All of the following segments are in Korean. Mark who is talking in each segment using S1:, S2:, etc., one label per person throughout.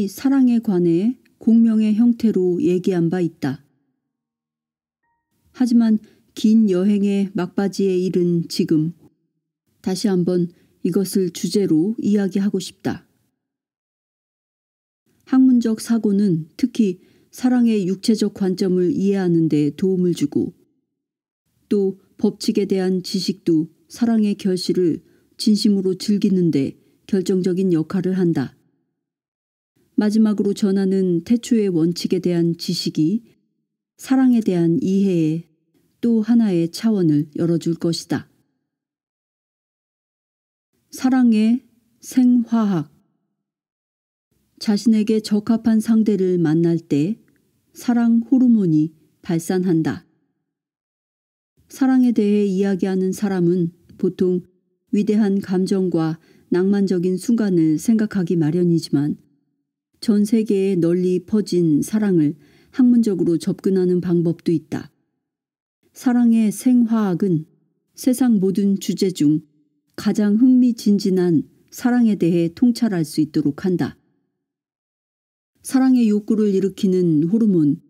S1: 이 사랑에 관해 공명의 형태로 얘기한 바 있다. 하지만 긴 여행의 막바지에 이른 지금 다시 한번 이것을 주제로 이야기하고 싶다. 학문적 사고는 특히 사랑의 육체적 관점을 이해하는 데 도움을 주고 또 법칙에 대한 지식도 사랑의 결실을 진심으로 즐기는 데 결정적인 역할을 한다. 마지막으로 전하는 태초의 원칙에 대한 지식이 사랑에 대한 이해에 또 하나의 차원을 열어줄 것이다. 사랑의 생화학. 자신에게 적합한 상대를 만날 때 사랑 호르몬이 발산한다. 사랑에 대해 이야기하는 사람은 보통 위대한 감정과 낭만적인 순간을 생각하기 마련이지만 전 세계에 널리 퍼진 사랑을 학문적으로 접근하는 방법도 있다. 사랑의 생화학은 세상 모든 주제 중 가장 흥미진진한 사랑에 대해 통찰할 수 있도록 한다. 사랑의 욕구를 일으키는 호르몬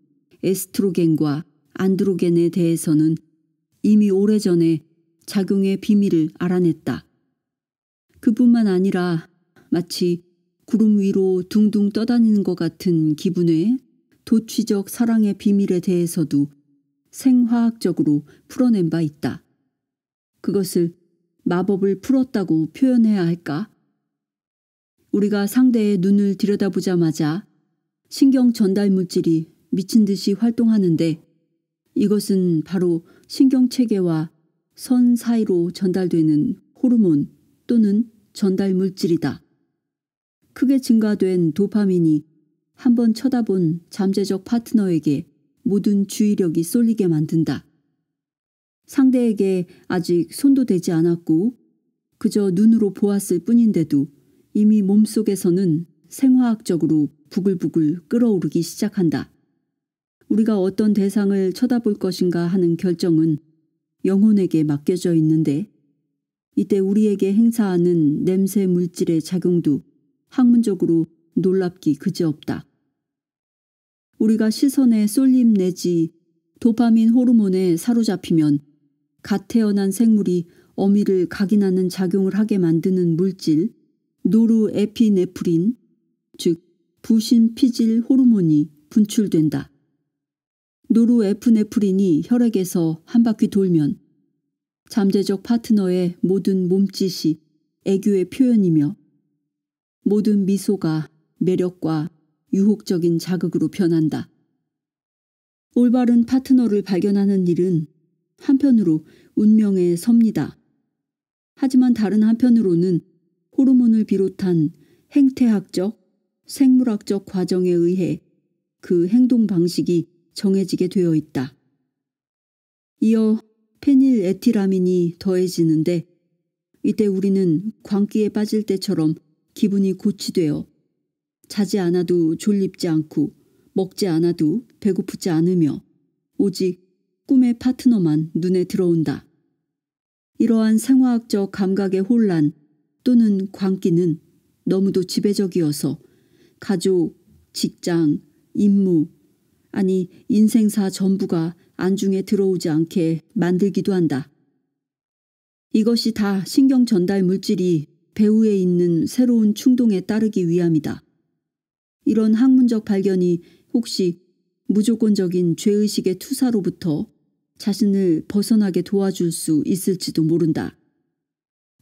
S1: 에스트로겐과 안드로겐에 대해서는 이미 오래전에 작용의 비밀을 알아냈다. 그뿐만 아니라 마치 구름 위로 둥둥 떠다니는 것 같은 기분의 도취적 사랑의 비밀에 대해서도 생화학적으로 풀어낸 바 있다. 그것을 마법을 풀었다고 표현해야 할까? 우리가 상대의 눈을 들여다보자마자 신경 전달 물질이 미친 듯이 활동하는데 이것은 바로 신경체계와 선 사이로 전달되는 호르몬 또는 전달 물질이다. 크게 증가된 도파민이 한번 쳐다본 잠재적 파트너에게 모든 주의력이 쏠리게 만든다. 상대에게 아직 손도 대지 않았고 그저 눈으로 보았을 뿐인데도 이미 몸속에서는 생화학적으로 부글부글 끓어오르기 시작한다. 우리가 어떤 대상을 쳐다볼 것인가 하는 결정은 영혼에게 맡겨져 있는데 이때 우리에게 행사하는 냄새 물질의 작용도 학문적으로 놀랍기 그지없다. 우리가 시선의 쏠림 내지 도파민 호르몬에 사로잡히면 갓 태어난 생물이 어미를 각인하는 작용을 하게 만드는 물질 노르에피네프린, 즉 부신피질 호르몬이 분출된다. 노르에피네프린이 혈액에서 한 바퀴 돌면 잠재적 파트너의 모든 몸짓이 애교의 표현이며 모든 미소가 매력과 유혹적인 자극으로 변한다. 올바른 파트너를 발견하는 일은 한편으로 운명의 섭니다. 하지만 다른 한편으로는 호르몬을 비롯한 행태학적, 생물학적 과정에 의해 그 행동 방식이 정해지게 되어 있다. 이어 페닐에틸아민이 더해지는데 이때 우리는 광기에 빠질 때처럼 기분이 고취되어 자지 않아도 졸립지 않고 먹지 않아도 배고프지 않으며 오직 꿈의 파트너만 눈에 들어온다. 이러한 생화학적 감각의 혼란 또는 광기는 너무도 지배적이어서 가족, 직장, 임무, 아니 인생사 전부가 안중에 들어오지 않게 만들기도 한다. 이것이 다 신경 전달 물질이 배후에 있는 새로운 충동에 따르기 위함이다. 이런 학문적 발견이 혹시 무조건적인 죄의식의 투사로부터 자신을 벗어나게 도와줄 수 있을지도 모른다.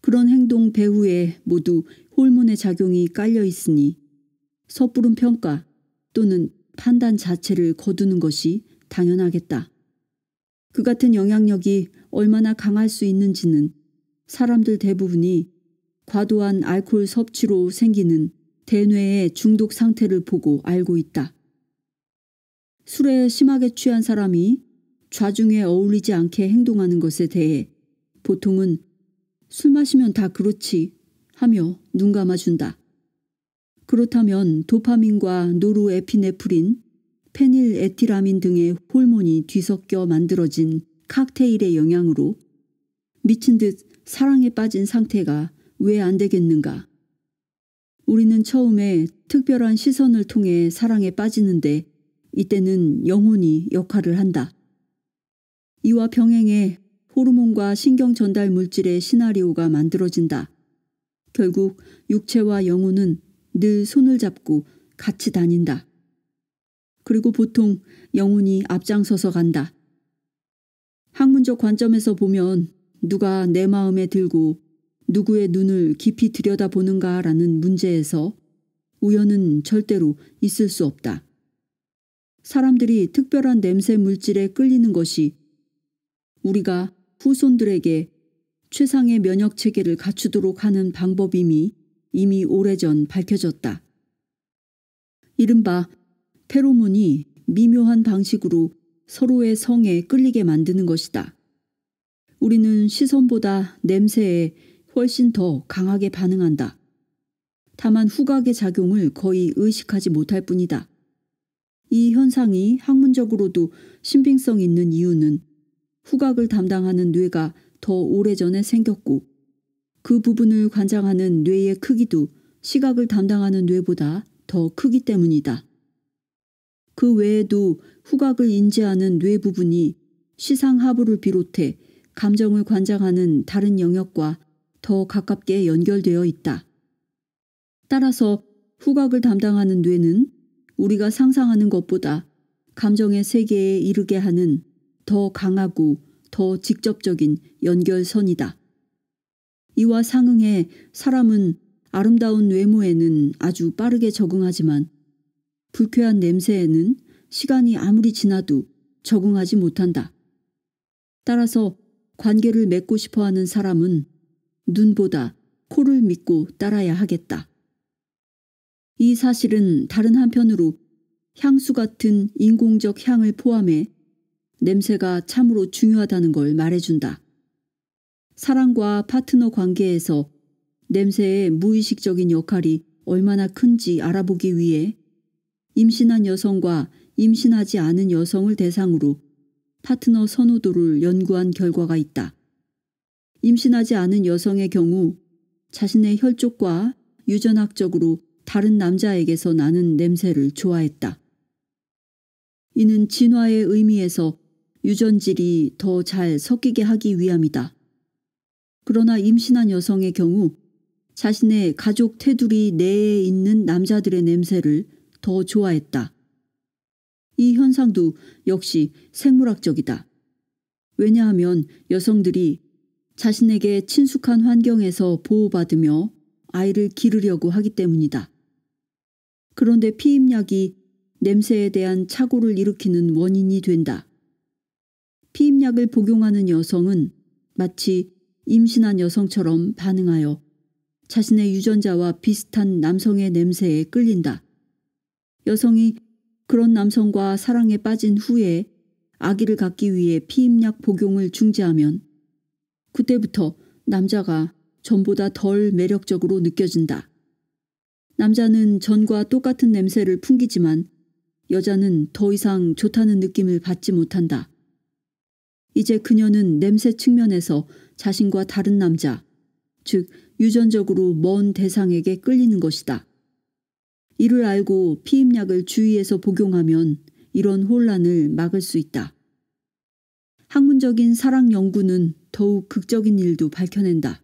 S1: 그런 행동 배후에 모두 호르몬의 작용이 깔려 있으니 섣부른 평가 또는 판단 자체를 거두는 것이 당연하겠다. 그 같은 영향력이 얼마나 강할 수 있는지는 사람들 대부분이 과도한 알코올 섭취로 생기는 대뇌의 중독 상태를 보고 알고 있다. 술에 심하게 취한 사람이 좌중에 어울리지 않게 행동하는 것에 대해 보통은 술 마시면 다 그렇지 하며 눈 감아준다. 그렇다면 도파민과 노르에피네프린, 페닐에틸아민 등의 호르몬이 뒤섞여 만들어진 칵테일의 영향으로 미친 듯 사랑에 빠진 상태가 왜 안 되겠는가? 우리는 처음에 특별한 시선을 통해 사랑에 빠지는데 이때는 영혼이 역할을 한다. 이와 병행해 호르몬과 신경 전달 물질의 시나리오가 만들어진다. 결국 육체와 영혼은 늘 손을 잡고 같이 다닌다. 그리고 보통 영혼이 앞장서서 간다. 학문적 관점에서 보면 누가 내 마음에 들고 누구의 눈을 깊이 들여다보는가라는 문제에서 우연은 절대로 있을 수 없다. 사람들이 특별한 냄새 물질에 끌리는 것이 우리가 후손들에게 최상의 면역 체계를 갖추도록 하는 방법임이 이미 오래전 밝혀졌다. 이른바 페로몬이 미묘한 방식으로 서로의 성에 끌리게 만드는 것이다. 우리는 시선보다 냄새에 훨씬 더 강하게 반응한다. 다만 후각의 작용을 거의 의식하지 못할 뿐이다. 이 현상이 학문적으로도 신빙성 있는 이유는 후각을 담당하는 뇌가 더 오래전에 생겼고 그 부분을 관장하는 뇌의 크기도 시각을 담당하는 뇌보다 더 크기 때문이다. 그 외에도 후각을 인지하는 뇌 부분이 시상하부를 비롯해 감정을 관장하는 다른 영역과 더 가깝게 연결되어 있다. 따라서 후각을 담당하는 뇌는 우리가 상상하는 것보다 감정의 세계에 이르게 하는 더 강하고 더 직접적인 연결선이다. 이와 상응해 사람은 아름다운 외모에는 아주 빠르게 적응하지만 불쾌한 냄새에는 시간이 아무리 지나도 적응하지 못한다. 따라서 관계를 맺고 싶어하는 사람은 눈보다 코를 믿고 따라야 하겠다. 이 사실은 다른 한편으로 향수 같은 인공적 향을 포함해 냄새가 참으로 중요하다는 걸 말해준다. 사랑과 파트너 관계에서 냄새의 무의식적인 역할이 얼마나 큰지 알아보기 위해 임신한 여성과 임신하지 않은 여성을 대상으로 파트너 선호도를 연구한 결과가 있다. 임신하지 않은 여성의 경우 자신의 혈족과 유전학적으로 다른 남자에게서 나는 냄새를 좋아했다. 이는 진화의 의미에서 유전질이 더 잘 섞이게 하기 위함이다. 그러나 임신한 여성의 경우 자신의 가족 테두리 내에 있는 남자들의 냄새를 더 좋아했다. 이 현상도 역시 생물학적이다. 왜냐하면 여성들이 자신에게 친숙한 환경에서 보호받으며 아이를 기르려고 하기 때문이다. 그런데 피임약이 냄새에 대한 착오를 일으키는 원인이 된다. 피임약을 복용하는 여성은 마치 임신한 여성처럼 반응하여 자신의 유전자와 비슷한 남성의 냄새에 끌린다. 여성이 그런 남성과 사랑에 빠진 후에 아기를 갖기 위해 피임약 복용을 중지하면 그때부터 남자가 전보다 덜 매력적으로 느껴진다. 남자는 전과 똑같은 냄새를 풍기지만 여자는 더 이상 좋다는 느낌을 받지 못한다. 이제 그녀는 냄새 측면에서 자신과 다른 남자, 즉 유전적으로 먼 대상에게 끌리는 것이다. 이를 알고 피임약을 주의해서 복용하면 이런 혼란을 막을 수 있다. 학문적인 사랑 연구는 더욱 극적인 일도 밝혀낸다.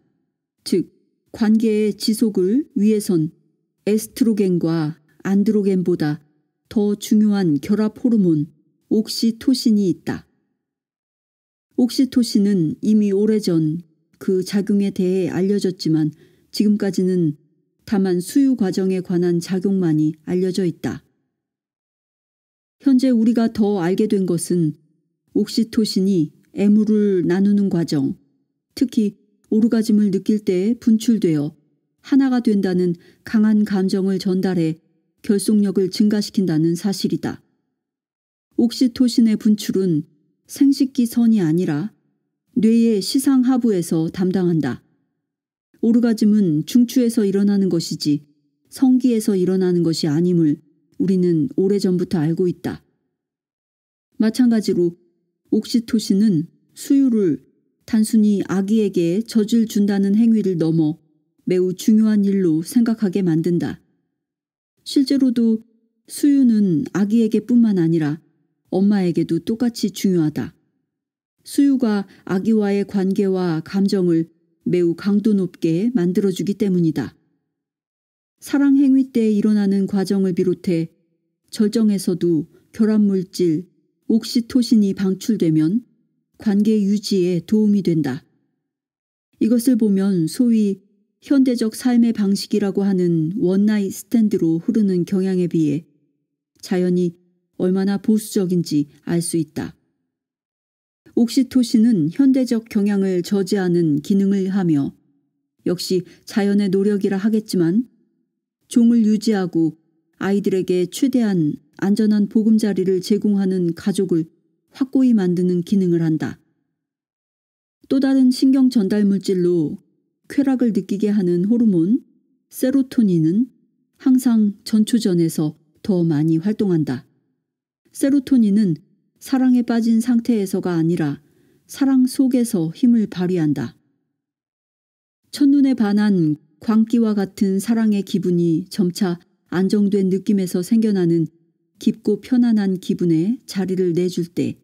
S1: 즉, 관계의 지속을 위해선 에스트로겐과 안드로겐보다 더 중요한 결합 호르몬 옥시토신이 있다. 옥시토신은 이미 오래전 그 작용에 대해 알려졌지만 지금까지는 다만 수유 과정에 관한 작용만이 알려져 있다. 현재 우리가 더 알게 된 것은 옥시토신이 애무를 나누는 과정, 특히 오르가즘을 느낄 때 분출되어 하나가 된다는 강한 감정을 전달해 결속력을 증가시킨다는 사실이다. 옥시토신의 분출은 생식기 선이 아니라 뇌의 시상하부에서 담당한다. 오르가즘은 중추에서 일어나는 것이지 성기에서 일어나는 것이 아님을 우리는 오래전부터 알고 있다. 마찬가지로 옥시토신은 수유를 단순히 아기에게 젖을 준다는 행위를 넘어 매우 중요한 일로 생각하게 만든다. 실제로도 수유는 아기에게뿐만 아니라 엄마에게도 똑같이 중요하다. 수유가 아기와의 관계와 감정을 매우 강도 높게 만들어주기 때문이다. 사랑 행위 때 일어나는 과정을 비롯해 절정에서도 결합물질 옥시토신이 방출되면 관계 유지에 도움이 된다. 이것을 보면 소위 현대적 삶의 방식이라고 하는 원나잇 스탠드로 흐르는 경향에 비해 자연이 얼마나 보수적인지 알 수 있다. 옥시토신은 현대적 경향을 저지하는 기능을 하며 역시 자연의 노력이라 하겠지만 종을 유지하고 아이들에게 최대한 안전한 보금자리를 제공하는 가족을 확고히 만드는 기능을 한다. 또 다른 신경 전달 물질로 쾌락을 느끼게 하는 호르몬 세로토닌은 항상 전초전에서 더 많이 활동한다. 세로토닌은 사랑에 빠진 상태에서가 아니라 사랑 속에서 힘을 발휘한다. 첫눈에 반한 광기와 같은 사랑의 기분이 점차 안정된 느낌에서 생겨나는 깊고 편안한 기분에 자리를 내줄 때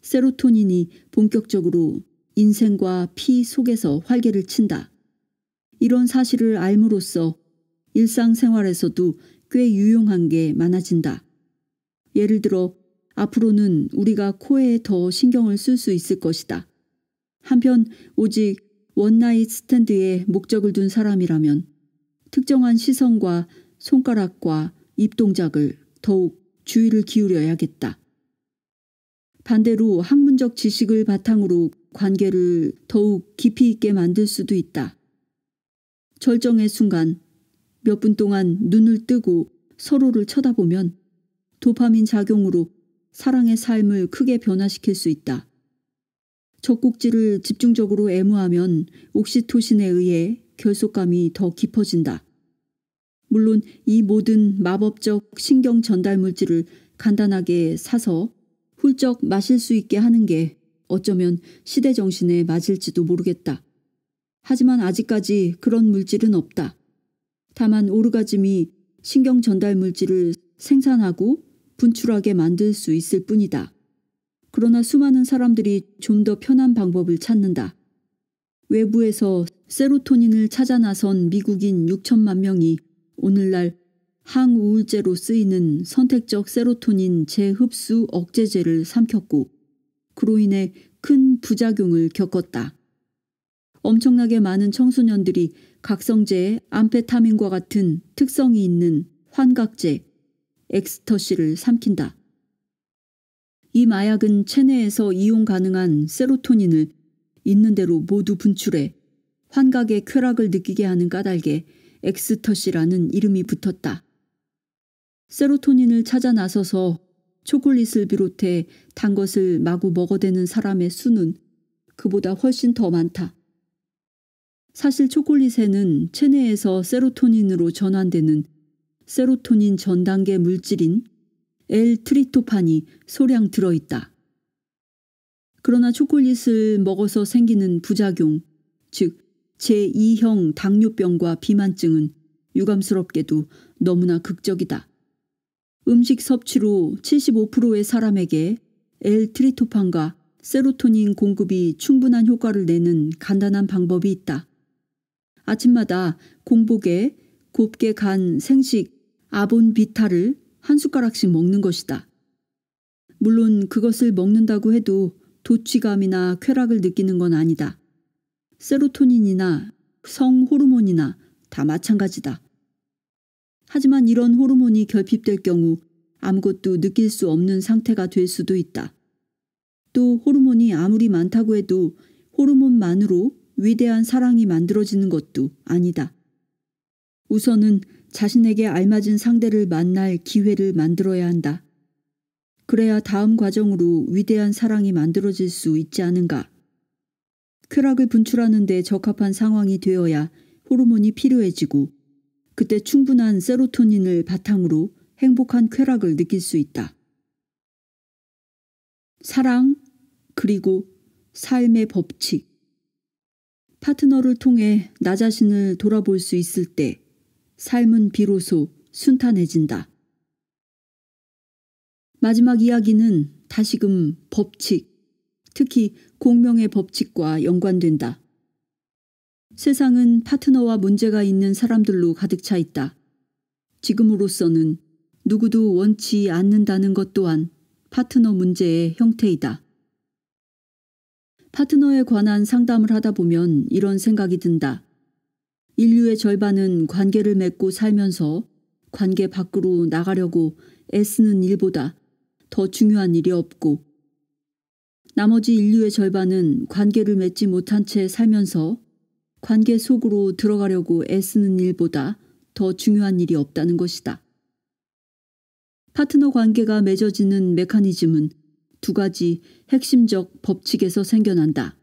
S1: 세로토닌이 본격적으로 인생과 피 속에서 활개를 친다. 이런 사실을 알므로써 일상생활에서도 꽤 유용한 게 많아진다. 예를 들어 앞으로는 우리가 코에 더 신경을 쓸 수 있을 것이다. 한편 오직 원나잇 스탠드에 목적을 둔 사람이라면 특정한 시선과 손가락과 입 동작을 더욱 주의를 기울여야겠다. 반대로 학문적 지식을 바탕으로 관계를 더욱 깊이 있게 만들 수도 있다. 절정의 순간 몇 분 동안 눈을 뜨고 서로를 쳐다보면 도파민 작용으로 사랑의 삶을 크게 변화시킬 수 있다. 젖꼭지를 집중적으로 애무하면 옥시토신에 의해 결속감이 더 깊어진다. 물론 이 모든 마법적 신경 전달 물질을 간단하게 사서 훌쩍 마실 수 있게 하는 게 어쩌면 시대 정신에 맞을지도 모르겠다. 하지만 아직까지 그런 물질은 없다. 다만 오르가즘이 신경 전달 물질을 생산하고 분출하게 만들 수 있을 뿐이다. 그러나 수많은 사람들이 좀 더 편한 방법을 찾는다. 외부에서 세로토닌을 찾아 나선 미국인 6천만 명이 오늘날 항우울제로 쓰이는 선택적 세로토닌 재흡수 억제제를 삼켰고 그로 인해 큰 부작용을 겪었다. 엄청나게 많은 청소년들이 각성제 암페타민과 같은 특성이 있는 환각제 엑스터시를 삼킨다. 이 마약은 체내에서 이용 가능한 세로토닌을 있는 대로 모두 분출해 환각의 쾌락을 느끼게 하는 까닭에 엑스터시라는 이름이 붙었다. 세로토닌을 찾아 나서서 초콜릿을 비롯해 단 것을 마구 먹어대는 사람의 수는 그보다 훨씬 더 많다. 사실 초콜릿에는 체내에서 세로토닌으로 전환되는 세로토닌 전단계 물질인 L-트리토판이 소량 들어있다. 그러나 초콜릿을 먹어서 생기는 부작용, 즉 제2형 당뇨병과 비만증은 유감스럽게도 너무나 극적이다. 음식 섭취로 75%의 사람에게 L-트리토판과 세로토닌 공급이 충분한 효과를 내는 간단한 방법이 있다. 아침마다 공복에 곱게 간 생식 아본비타를 한 숟가락씩 먹는 것이다. 물론 그것을 먹는다고 해도 도취감이나 쾌락을 느끼는 건 아니다. 세로토닌이나 성호르몬이나 다 마찬가지다. 하지만 이런 호르몬이 결핍될 경우 아무것도 느낄 수 없는 상태가 될 수도 있다. 또 호르몬이 아무리 많다고 해도 호르몬만으로 위대한 사랑이 만들어지는 것도 아니다. 우선은 자신에게 알맞은 상대를 만날 기회를 만들어야 한다. 그래야 다음 과정으로 위대한 사랑이 만들어질 수 있지 않은가. 쾌락을 분출하는 데 적합한 상황이 되어야 호르몬이 필요해지고 그때 충분한 세로토닌을 바탕으로 행복한 쾌락을 느낄 수 있다. 사랑 그리고 삶의 법칙. 파트너를 통해 나 자신을 돌아볼 수 있을 때 삶은 비로소 순탄해진다. 마지막 이야기는 다시금 법칙, 특히 공명의 법칙과 연관된다. 세상은 파트너와 문제가 있는 사람들로 가득 차 있다. 지금으로서는 누구도 원치 않는다는 것 또한 파트너 문제의 형태이다. 파트너에 관한 상담을 하다 보면 이런 생각이 든다. 인류의 절반은 관계를 맺고 살면서 관계 밖으로 나가려고 애쓰는 일보다 더 중요한 일이 없고, 나머지 인류의 절반은 관계를 맺지 못한 채 살면서 관계 속으로 들어가려고 애쓰는 일보다 더 중요한 일이 없다는 것이다. 파트너 관계가 맺어지는 메커니즘은 두 가지 핵심적 법칙에서 생겨난다.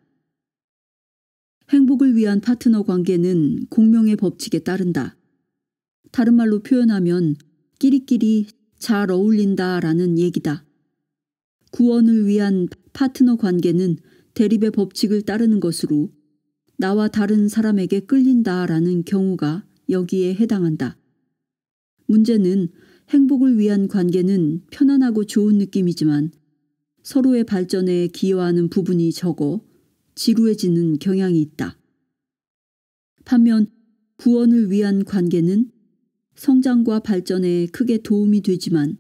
S1: 행복을 위한 파트너 관계는 공명의 법칙에 따른다. 다른 말로 표현하면 끼리끼리 잘 어울린다라는 얘기다. 구원을 위한 파트너 관계는 대립의 법칙을 따르는 것으로 나와 다른 사람에게 끌린다라는 경우가 여기에 해당한다. 문제는 행복을 위한 관계는 편안하고 좋은 느낌이지만 서로의 발전에 기여하는 부분이 적어 지루해지는 경향이 있다. 반면 구원을 위한 관계는 성장과 발전에 크게 도움이 되지만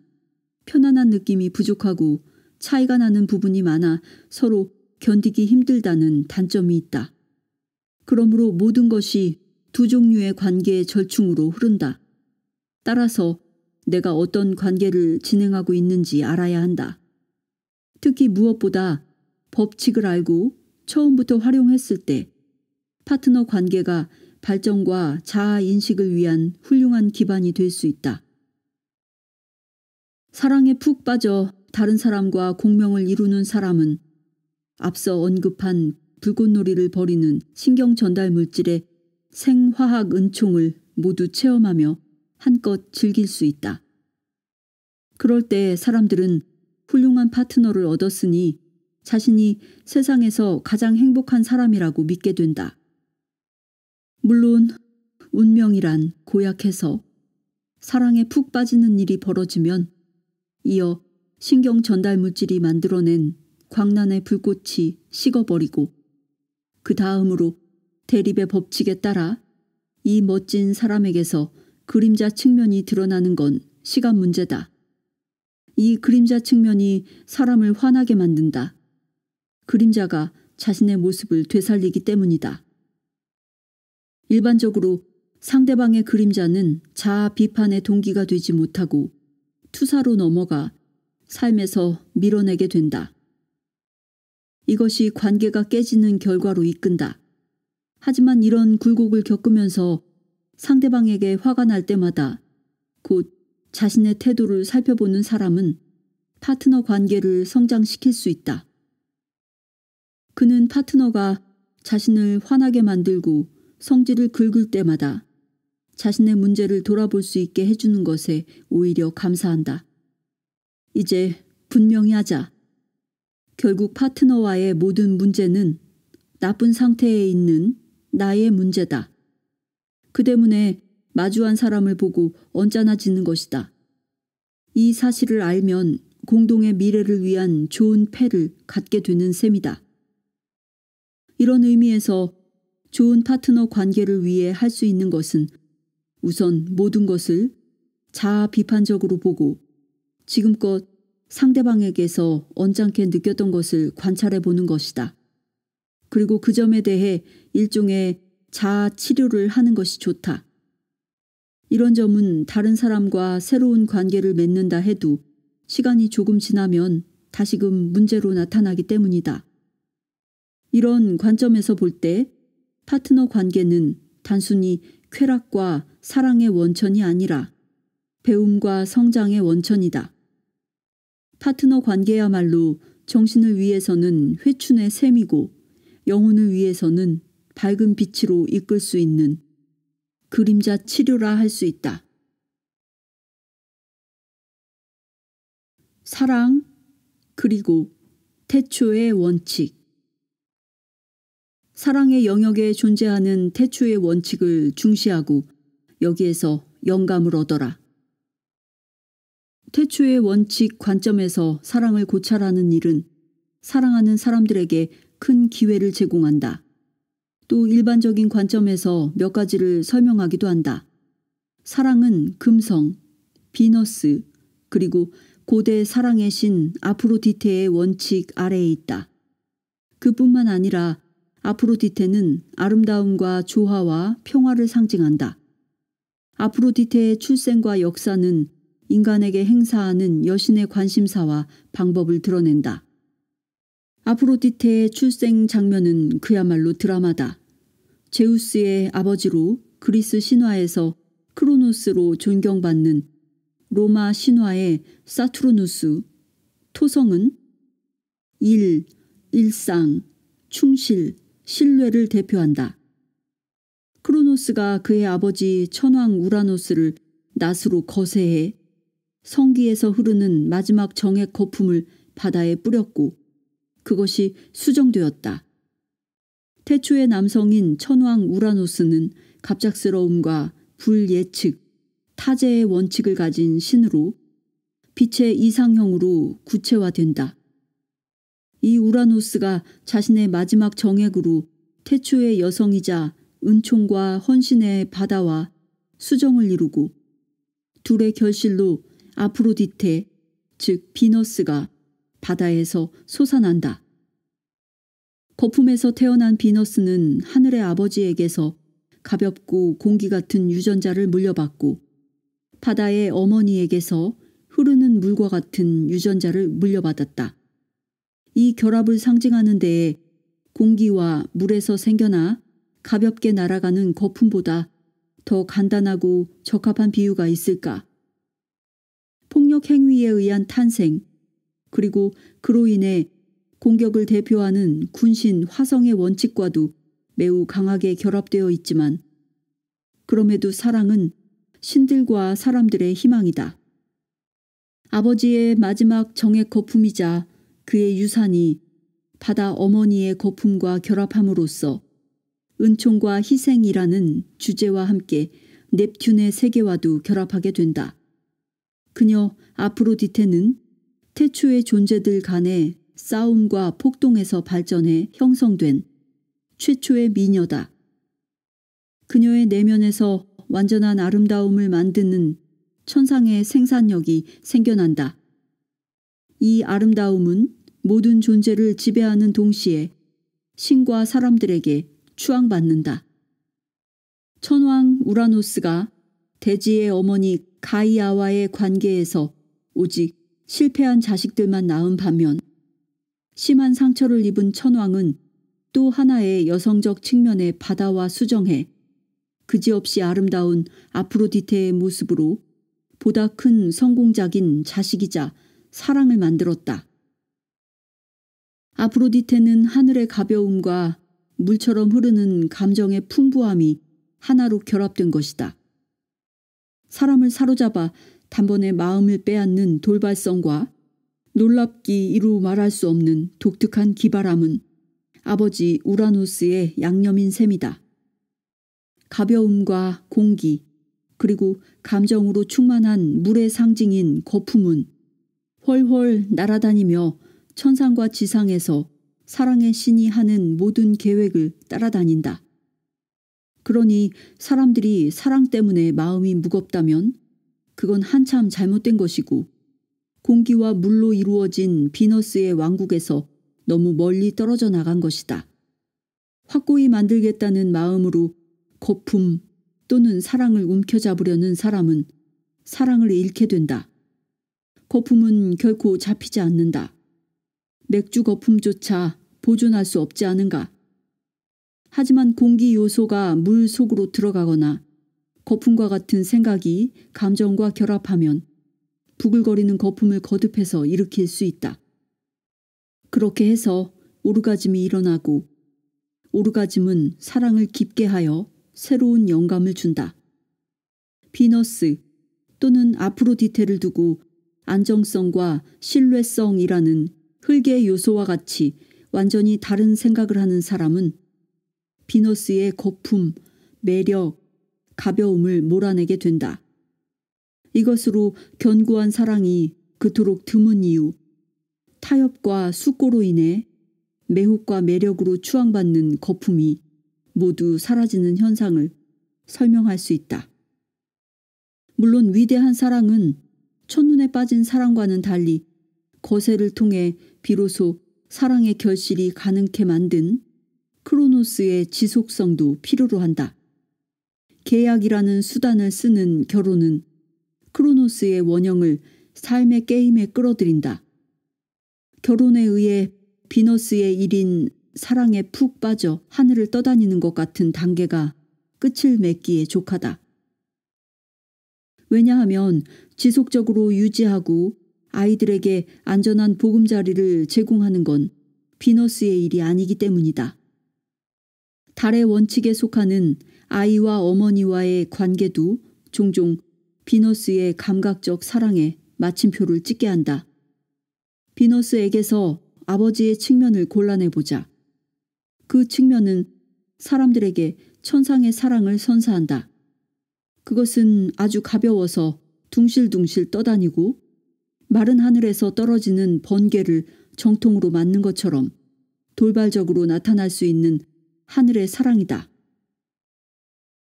S1: 편안한 느낌이 부족하고 차이가 나는 부분이 많아 서로 견디기 힘들다는 단점이 있다. 그러므로 모든 것이 두 종류의 관계의 절충으로 흐른다. 따라서 내가 어떤 관계를 진행하고 있는지 알아야 한다. 특히 무엇보다 법칙을 알고 처음부터 활용했을 때 파트너 관계가 발전과 자아 인식을 위한 훌륭한 기반이 될 수 있다. 사랑에 푹 빠져 다른 사람과 공명을 이루는 사람은 앞서 언급한 불꽃놀이를 벌이는 신경 전달 물질의 생화학 은총을 모두 체험하며 한껏 즐길 수 있다. 그럴 때 사람들은 훌륭한 파트너를 얻었으니 자신이 세상에서 가장 행복한 사람이라고 믿게 된다. 물론 운명이란 고약해서 사랑에 푹 빠지는 일이 벌어지면 이어 신경 전달 물질이 만들어낸 광란의 불꽃이 식어버리고 그 다음으로 대립의 법칙에 따라 이 멋진 사람에게서 그림자 측면이 드러나는 건 시간 문제다. 이 그림자 측면이 사람을 화나게 만든다. 그림자가 자신의 모습을 되살리기 때문이다. 일반적으로 상대방의 그림자는 자아 비판의 동기가 되지 못하고 투사로 넘어가 삶에서 밀어내게 된다. 이것이 관계가 깨지는 결과로 이끈다. 하지만 이런 굴곡을 겪으면서 상대방에게 화가 날 때마다 곧 자신의 태도를 살펴보는 사람은 파트너 관계를 성장시킬 수 있다. 그는 파트너가 자신을 화나게 만들고 성질을 긁을 때마다 자신의 문제를 돌아볼 수 있게 해주는 것에 오히려 감사한다. 이제 분명히 하자. 결국 파트너와의 모든 문제는 나쁜 상태에 있는 나의 문제다. 그 때문에 마주한 사람을 보고 언짢아지는 것이다. 이 사실을 알면 공동의 미래를 위한 좋은 패를 갖게 되는 셈이다. 이런 의미에서 좋은 파트너 관계를 위해 할 수 있는 것은 우선 모든 것을 자아 비판적으로 보고 지금껏 상대방에게서 언짢게 느꼈던 것을 관찰해 보는 것이다. 그리고 그 점에 대해 일종의 자아 치료를 하는 것이 좋다. 이런 점은 다른 사람과 새로운 관계를 맺는다 해도 시간이 조금 지나면 다시금 문제로 나타나기 때문이다. 이런 관점에서 볼 때 파트너 관계는 단순히 쾌락과 사랑의 원천이 아니라 배움과 성장의 원천이다. 파트너 관계야말로 정신을 위해서는 회춘의 셈이고 영혼을 위해서는 밝은 빛으로 이끌 수 있는 그림자 치료라 할 수 있다. 사랑 그리고 태초의 원칙. 사랑의 영역에 존재하는 태초의 원칙을 중시하고 여기에서 영감을 얻어라. 태초의 원칙 관점에서 사랑을 고찰하는 일은 사랑하는 사람들에게 큰 기회를 제공한다. 또 일반적인 관점에서 몇 가지를 설명하기도 한다. 사랑은 금성, 비너스, 그리고 고대 사랑의 신 아프로디테의 원칙 아래에 있다. 그뿐만 아니라 아프로디테는 아름다움과 조화와 평화를 상징한다. 아프로디테의 출생과 역사는 인간에게 행사하는 여신의 관심사와 방법을 드러낸다. 아프로디테의 출생 장면은 그야말로 드라마다. 제우스의 아버지로 그리스 신화에서 크로노스로 존경받는 로마 신화의 사투르누스, 토성은 일상, 충실, 신뢰를 대표한다. 크로노스가 그의 아버지 천왕 우라노스를 낫으로 거세해 성기에서 흐르는 마지막 정액 거품을 바다에 뿌렸고 그것이 수정되었다. 태초의 남성인 천왕 우라노스는 갑작스러움과 불예측, 타제의 원칙을 가진 신으로 빛의 이상형으로 구체화된다. 이 우라노스가 자신의 마지막 정액으로 태초의 여성이자 은총과 헌신의 바다와 수정을 이루고 둘의 결실로 아프로디테, 즉 비너스가 바다에서 솟아난다. 거품에서 태어난 비너스는 하늘의 아버지에게서 가볍고 공기 같은 유전자를 물려받고 바다의 어머니에게서 흐르는 물과 같은 유전자를 물려받았다. 이 결합을 상징하는 데에 공기와 물에서 생겨나 가볍게 날아가는 거품보다 더 간단하고 적합한 비유가 있을까? 폭력 행위에 의한 탄생, 그리고 그로 인해 공격을 대표하는 군신 화성의 원칙과도 매우 강하게 결합되어 있지만 그럼에도 사랑은 신들과 사람들의 희망이다. 아버지의 마지막 정액 거품이자 그의 유산이 바다 어머니의 거품과 결합함으로써 은총과 희생이라는 주제와 함께 넵튠의 세계와도 결합하게 된다. 그녀 아프로디테는 태초의 존재들 간의 싸움과 폭동에서 발전해 형성된 최초의 미녀다. 그녀의 내면에서 완전한 아름다움을 만드는 천상의 생산력이 생겨난다. 이 아름다움은 모든 존재를 지배하는 동시에 신과 사람들에게 추앙받는다. 천왕 우라노스가 대지의 어머니 가이아와의 관계에서 오직 실패한 자식들만 낳은 반면 심한 상처를 입은 천왕은 또 하나의 여성적 측면의 바다와 수정해 그지없이 아름다운 아프로디테의 모습으로 보다 큰 성공작인 자식이자 사랑을 만들었다. 아프로디테는 하늘의 가벼움과 물처럼 흐르는 감정의 풍부함이 하나로 결합된 것이다. 사람을 사로잡아 단번에 마음을 빼앗는 돌발성과 놀랍기 이루 말할 수 없는 독특한 기발함은 아버지 우라노스의 양념인 셈이다. 가벼움과 공기, 그리고 감정으로 충만한 물의 상징인 거품은 훨훨 날아다니며 천상과 지상에서 사랑의 신이 하는 모든 계획을 따라다닌다. 그러니 사람들이 사랑 때문에 마음이 무겁다면 그건 한참 잘못된 것이고 공기와 물로 이루어진 비너스의 왕국에서 너무 멀리 떨어져 나간 것이다. 확고히 만들겠다는 마음으로 거품 또는 사랑을 움켜잡으려는 사람은 사랑을 잃게 된다. 거품은 결코 잡히지 않는다. 맥주 거품조차 보존할 수 없지 않은가? 하지만 공기 요소가 물 속으로 들어가거나 거품과 같은 생각이 감정과 결합하면 부글거리는 거품을 거듭해서 일으킬 수 있다. 그렇게 해서 오르가즘이 일어나고 오르가즘은 사랑을 깊게 하여 새로운 영감을 준다. 비너스 또는 아프로디테를 두고 안정성과 신뢰성이라는 흙의 요소와 같이 완전히 다른 생각을 하는 사람은 비너스의 거품, 매력, 가벼움을 몰아내게 된다. 이것으로 견고한 사랑이 그토록 드문 이유, 타협과 숙고로 인해 매혹과 매력으로 추앙받는 거품이 모두 사라지는 현상을 설명할 수 있다. 물론 위대한 사랑은 첫눈에 빠진 사랑과는 달리 거세를 통해 비로소 사랑의 결실이 가능케 만든 크로노스의 지속성도 필요로 한다. 계약이라는 수단을 쓰는 결혼은 크로노스의 원형을 삶의 게임에 끌어들인다. 결혼에 의해 비너스의 일인 사랑에 푹 빠져 하늘을 떠다니는 것 같은 단계가 끝을 맺기에 족하다. 왜냐하면 지속적으로 유지하고 아이들에게 안전한 보금자리를 제공하는 건 비너스의 일이 아니기 때문이다. 달의 원칙에 속하는 아이와 어머니와의 관계도 종종 비너스의 감각적 사랑에 마침표를 찍게 한다. 비너스에게서 아버지의 측면을 골라내보자. 그 측면은 사람들에게 천상의 사랑을 선사한다. 그것은 아주 가벼워서 둥실둥실 떠다니고 마른 하늘에서 떨어지는 번개를 정통으로 맞는 것처럼 돌발적으로 나타날 수 있는 하늘의 사랑이다.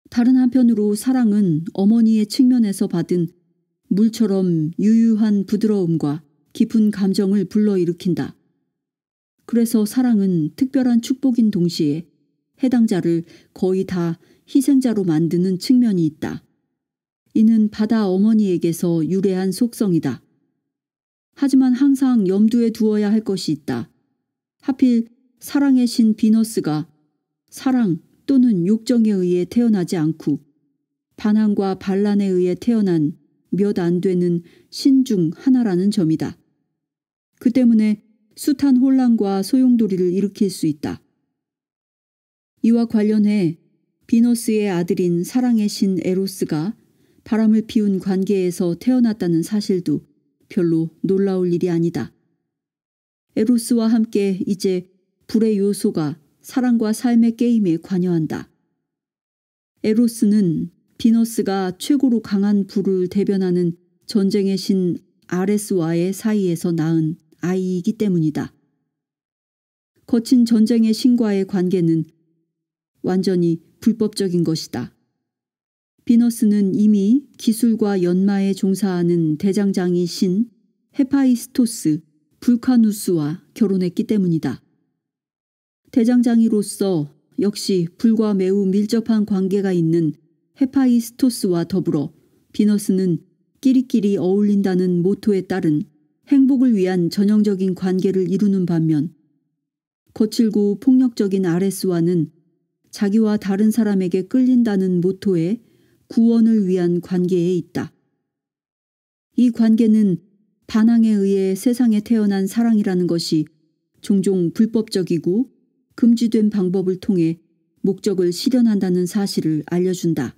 S1: 다른 한편으로 사랑은 어머니의 측면에서 받은 물처럼 유유한 부드러움과 깊은 감정을 불러일으킨다. 그래서 사랑은 특별한 축복인 동시에 해당자를 거의 다 희생자로 만드는 측면이 있다. 이는 바다 어머니에게서 유래한 속성이다. 하지만 항상 염두에 두어야 할 것이 있다. 하필 사랑의 신 비너스가 사랑 또는 욕정에 의해 태어나지 않고 반항과 반란에 의해 태어난 몇 안 되는 신 중 하나라는 점이다. 그 때문에 숱한 혼란과 소용돌이를 일으킬 수 있다. 이와 관련해 비너스의 아들인 사랑의 신 에로스가 바람을 피운 관계에서 태어났다는 사실도 별로 놀라울 일이 아니다. 에로스와 함께 이제 불의 요소가 사랑과 삶의 게임에 관여한다. 에로스는 비너스가 최고로 강한 불을 대변하는 전쟁의 신 아레스와의 사이에서 낳은 아이이기 때문이다. 거친 전쟁의 신과의 관계는 완전히 불법적인 것이다. 비너스는 이미 기술과 연마에 종사하는 대장장이신 헤파이스토스, 불카누스와 결혼했기 때문이다. 대장장이로서 역시 불과 매우 밀접한 관계가 있는 헤파이스토스와 더불어 비너스는 끼리끼리 어울린다는 모토에 따른 행복을 위한 전형적인 관계를 이루는 반면 거칠고 폭력적인 아레스와는 자기와 다른 사람에게 끌린다는 모토의 구원을 위한 관계에 있다. 이 관계는 반항에 의해 세상에 태어난 사랑이라는 것이 종종 불법적이고 금지된 방법을 통해 목적을 실현한다는 사실을 알려준다.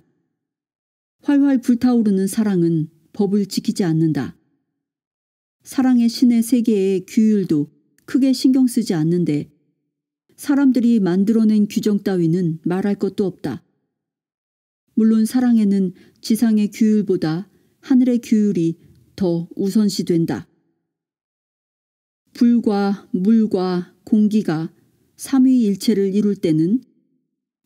S1: 활활 불타오르는 사랑은 법을 지키지 않는다. 사랑의 신의 세계의 규율도 크게 신경 쓰지 않는데 사람들이 만들어낸 규정 따위는 말할 것도 없다. 물론 사랑에는 지상의 규율보다 하늘의 규율이 더 우선시된다. 불과 물과 공기가 삼위일체를 이룰 때는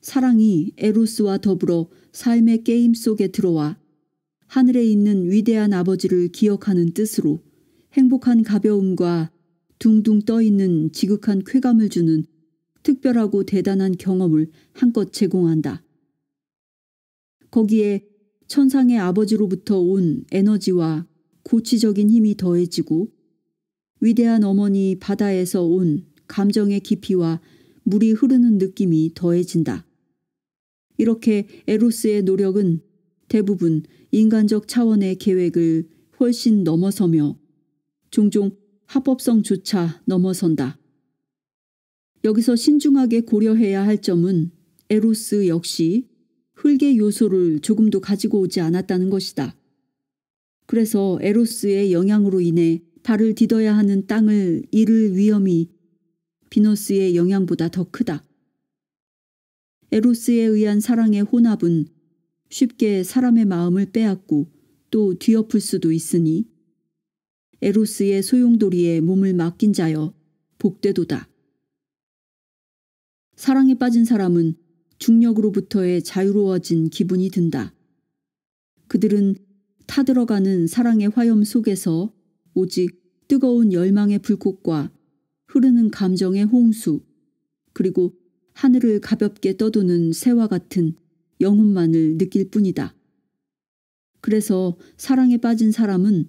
S1: 사랑이 에로스와 더불어 삶의 게임 속에 들어와 하늘에 있는 위대한 아버지를 기억하는 뜻으로 행복한 가벼움과 둥둥 떠있는 지극한 쾌감을 주는 특별하고 대단한 경험을 한껏 제공한다. 거기에 천상의 아버지로부터 온 에너지와 고치적인 힘이 더해지고 위대한 어머니 바다에서 온 감정의 깊이와 물이 흐르는 느낌이 더해진다. 이렇게 에로스의 노력은 대부분 인간적 차원의 계획을 훨씬 넘어서며 종종 합법성조차 넘어선다. 여기서 신중하게 고려해야 할 점은 에로스 역시 흙의 요소를 조금도 가지고 오지 않았다는 것이다. 그래서 에로스의 영향으로 인해 발을 디뎌야 하는 땅을 잃을 위험이 비너스의 영향보다 더 크다. 에로스에 의한 사랑의 혼합은 쉽게 사람의 마음을 빼앗고 또 뒤엎을 수도 있으니 에로스의 소용돌이에 몸을 맡긴 자여 복되도다. 사랑에 빠진 사람은 중력으로부터의 자유로워진 기분이 든다. 그들은 타들어가는 사랑의 화염 속에서 오직 뜨거운 열망의 불꽃과 흐르는 감정의 홍수, 그리고 하늘을 가볍게 떠도는 새와 같은 영혼만을 느낄 뿐이다. 그래서 사랑에 빠진 사람은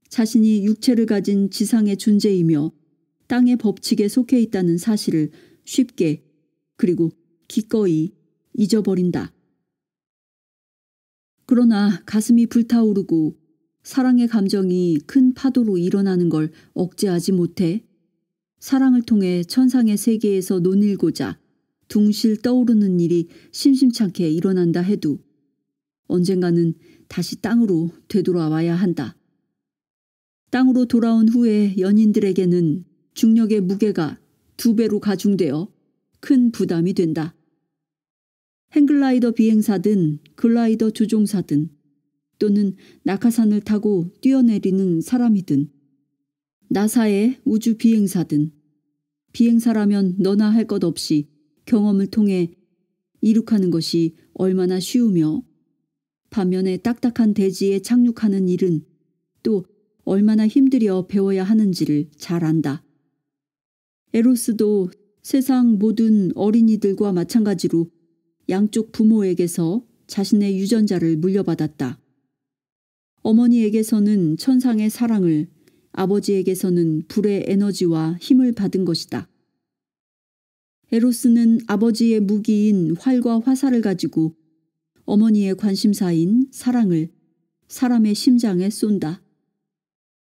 S1: 자신이 육체를 가진 지상의 존재이며 땅의 법칙에 속해 있다는 사실을 쉽게 그리고 기꺼이 잊어버린다. 그러나 가슴이 불타오르고 사랑의 감정이 큰 파도로 일어나는 걸 억제하지 못해 사랑을 통해 천상의 세계에서 논일고자 둥실 떠오르는 일이 심심찮게 일어난다 해도 언젠가는 다시 땅으로 되돌아와야 한다. 땅으로 돌아온 후에 연인들에게는 중력의 무게가 2배로 가중되어 큰 부담이 된다. 행글라이더 비행사든 글라이더 조종사든 또는 낙하산을 타고 뛰어내리는 사람이든 나사의 우주 비행사든 비행사라면 너나 할 것 없이 경험을 통해 이룩하는 것이 얼마나 쉬우며 반면에 딱딱한 대지에 착륙하는 일은 또 얼마나 힘들여 배워야 하는지를 잘 안다. 에로스도 세상 모든 어린이들과 마찬가지로 양쪽 부모에게서 자신의 유전자를 물려받았다. 어머니에게서는 천상의 사랑을, 아버지에게서는 불의 에너지와 힘을 받은 것이다. 에로스는 아버지의 무기인 활과 화살을 가지고 어머니의 관심사인 사랑을 사람의 심장에 쏜다.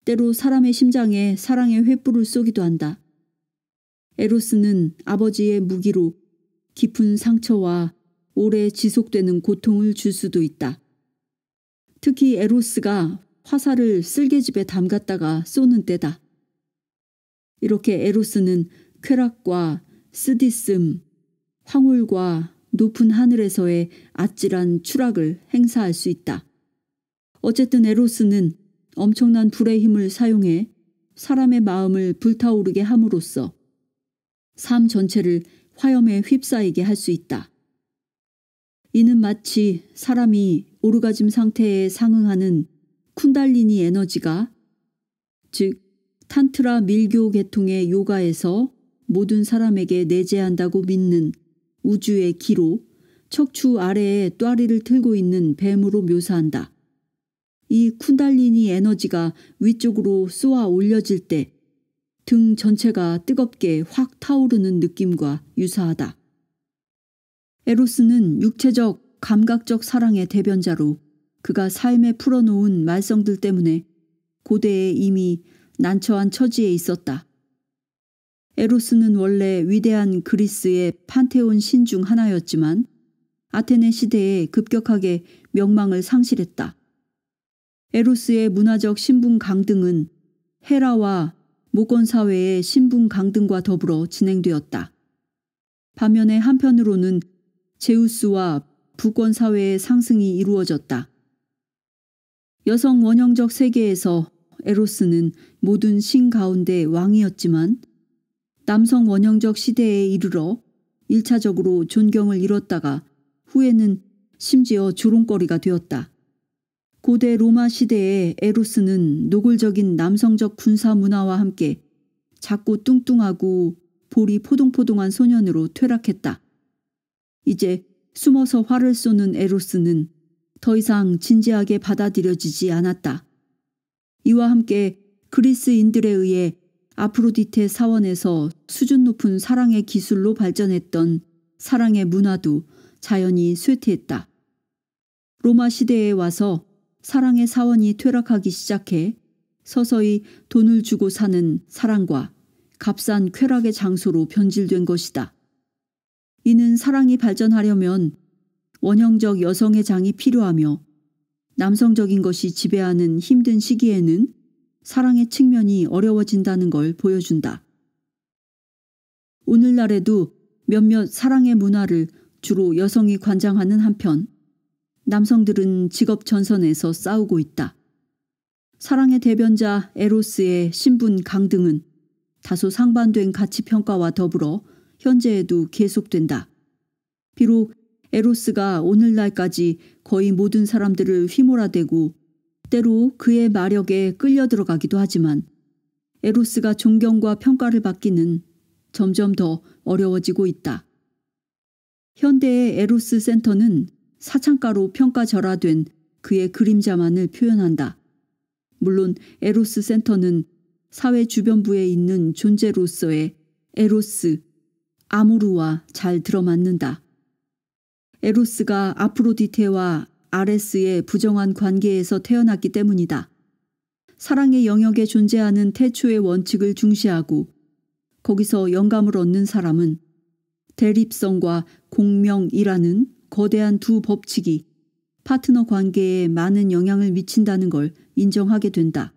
S1: 때로 사람의 심장에 사랑의 횃불을 쏘기도 한다. 에로스는 아버지의 무기로 깊은 상처와 오래 지속되는 고통을 줄 수도 있다. 특히 에로스가 화살을 쓸개집에 담갔다가 쏘는 때다. 이렇게 에로스는 쾌락과 쓰디씀, 황홀과 높은 하늘에서의 아찔한 추락을 행사할 수 있다. 어쨌든 에로스는 엄청난 불의 힘을 사용해 사람의 마음을 불타오르게 함으로써 삶 전체를 화염에 휩싸이게 할 수 있다. 이는 마치 사람이 오르가즘 상태에 상응하는 쿤달리니 에너지가, 즉 탄트라 밀교 계통의 요가에서 모든 사람에게 내재한다고 믿는 우주의 기로 척추 아래에 똬리를 틀고 있는 뱀으로 묘사한다. 이 쿤달리니 에너지가 위쪽으로 쏘아 올려질 때 등 전체가 뜨겁게 확 타오르는 느낌과 유사하다. 에로스는 육체적, 감각적 사랑의 대변자로 그가 삶에 풀어놓은 말썽들 때문에 고대에 이미 난처한 처지에 있었다. 에로스는 원래 위대한 그리스의 판테온 신 중 하나였지만 아테네 시대에 급격하게 명망을 상실했다. 에로스의 문화적 신분 강등은 헤라와 모건 사회의 신분 강등과 더불어 진행되었다. 반면에 한편으로는 제우스와 부권 사회의 상승이 이루어졌다. 여성 원형적 세계에서 에로스는 모든 신 가운데 왕이었지만 남성 원형적 시대에 이르러 1차적으로 존경을 잃었다가 후에는 심지어 조롱거리가 되었다. 고대 로마 시대의 에로스는 노골적인 남성적 군사 문화와 함께 작고 뚱뚱하고 볼이 포동포동한 소년으로 퇴락했다. 이제 숨어서 활을 쏘는 에로스는 더 이상 진지하게 받아들여지지 않았다. 이와 함께 그리스인들에 의해 아프로디테 사원에서 수준 높은 사랑의 기술로 발전했던 사랑의 문화도 자연히 쇠퇴했다. 로마 시대에 와서 사랑의 사원이 퇴락하기 시작해 서서히 돈을 주고 사는 사랑과 값싼 쾌락의 장소로 변질된 것이다. 이는 사랑이 발전하려면 원형적 여성의 장이 필요하며 남성적인 것이 지배하는 힘든 시기에는 사랑의 측면이 어려워진다는 걸 보여준다. 오늘날에도 몇몇 사랑의 문화를 주로 여성이 관장하는 한편 남성들은 직업 전선에서 싸우고 있다. 사랑의 대변자 에로스의 신분 강등은 다소 상반된 가치평가와 더불어 현재에도 계속된다. 비록 에로스가 오늘날까지 거의 모든 사람들을 휘몰아대고 때로 그의 마력에 끌려 들어가기도 하지만 에로스가 존경과 평가를 받기는 점점 더 어려워지고 있다. 현대의 에로스 센터는 사창가로 평가절하된 그의 그림자만을 표현한다. 물론 에로스 센터는 사회 주변부에 있는 존재로서의 에로스, 아모르와 잘 들어맞는다. 에로스가 아프로디테와 아레스의 부정한 관계에서 태어났기 때문이다. 사랑의 영역에 존재하는 태초의 원칙을 중시하고 거기서 영감을 얻는 사람은 대립성과 공명이라는 거대한 두 법칙이 파트너 관계에 많은 영향을 미친다는 걸 인정하게 된다.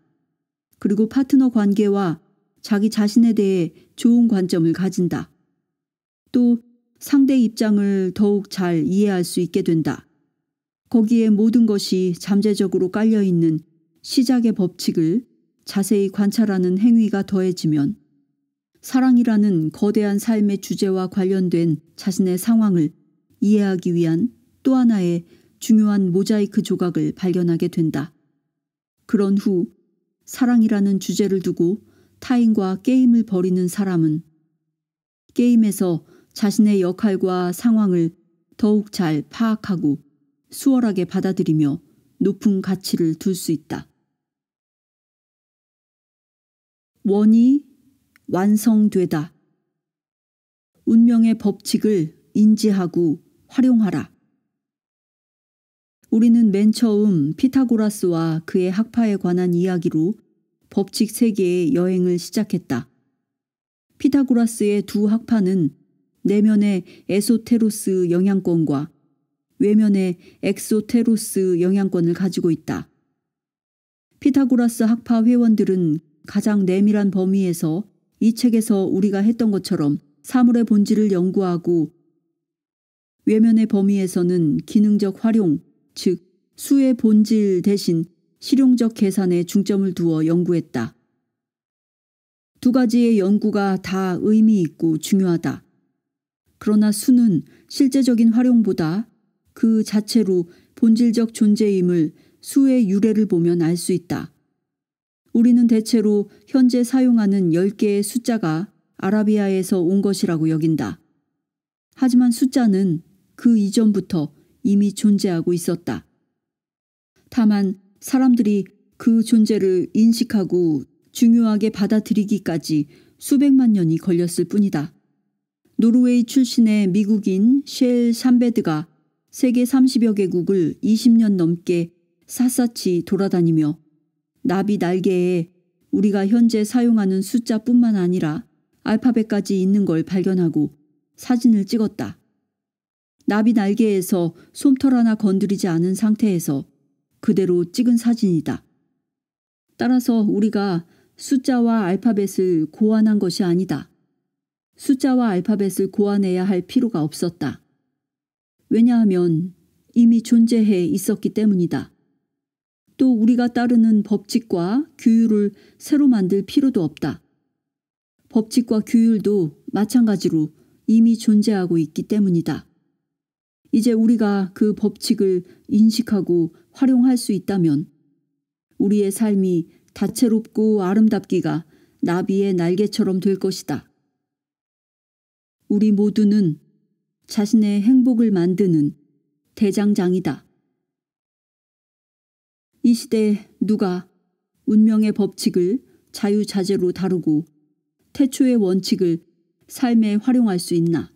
S1: 그리고 파트너 관계와 자기 자신에 대해 좋은 관점을 가진다. 또 상대 입장을 더욱 잘 이해할 수 있게 된다. 거기에 모든 것이 잠재적으로 깔려있는 시작의 법칙을 자세히 관찰하는 행위가 더해지면 사랑이라는 거대한 삶의 주제와 관련된 자신의 상황을 이해하기 위한 또 하나의 중요한 모자이크 조각을 발견하게 된다. 그런 후 사랑이라는 주제를 두고 타인과 게임을 벌이는 사람은 게임에서 자신의 역할과 상황을 더욱 잘 파악하고 수월하게 받아들이며 높은 가치를 둘 수 있다. 원이 완성되다. 운명의 법칙을 인지하고 활용하라. 우리는 맨 처음 피타고라스와 그의 학파에 관한 이야기로 법칙 세계의 여행을 시작했다. 피타고라스의 두 학파는 내면의 에소테로스 영향권과 외면의 엑소테로스 영향권을 가지고 있다. 피타고라스 학파 회원들은 가장 내밀한 범위에서 이 책에서 우리가 했던 것처럼 사물의 본질을 연구하고 외면의 범위에서는 기능적 활용, 즉 수의 본질 대신 실용적 계산에 중점을 두어 연구했다. 두 가지의 연구가 다 의미 있고 중요하다. 그러나 수는 실제적인 활용보다 그 자체로 본질적 존재임을 수의 유래를 보면 알 수 있다. 우리는 대체로 현재 사용하는 10개의 숫자가 아라비아에서 온 것이라고 여긴다. 하지만 숫자는 그 이전부터 이미 존재하고 있었다. 다만 사람들이 그 존재를 인식하고 중요하게 받아들이기까지 수백만 년이 걸렸을 뿐이다. 노르웨이 출신의 미국인 쉘 샴베드가 세계 30여 개국을 20년 넘게 샅샅이 돌아다니며 나비 날개에 우리가 현재 사용하는 숫자뿐만 아니라 알파벳까지 있는 걸 발견하고 사진을 찍었다. 나비 날개에서 솜털 하나 건드리지 않은 상태에서 그대로 찍은 사진이다. 따라서 우리가 숫자와 알파벳을 고안한 것이 아니다. 숫자와 알파벳을 고안해야 할 필요가 없었다. 왜냐하면 이미 존재해 있었기 때문이다. 또 우리가 따르는 법칙과 규율을 새로 만들 필요도 없다. 법칙과 규율도 마찬가지로 이미 존재하고 있기 때문이다. 이제 우리가 그 법칙을 인식하고 활용할 수 있다면 우리의 삶이 다채롭고 아름답기가 나비의 날개처럼 될 것이다. 우리 모두는 자신의 행복을 만드는 대장장이다. 이 시대에 누가 운명의 법칙을 자유자재로 다루고 태초의 원칙을 삶에 활용할 수 있나?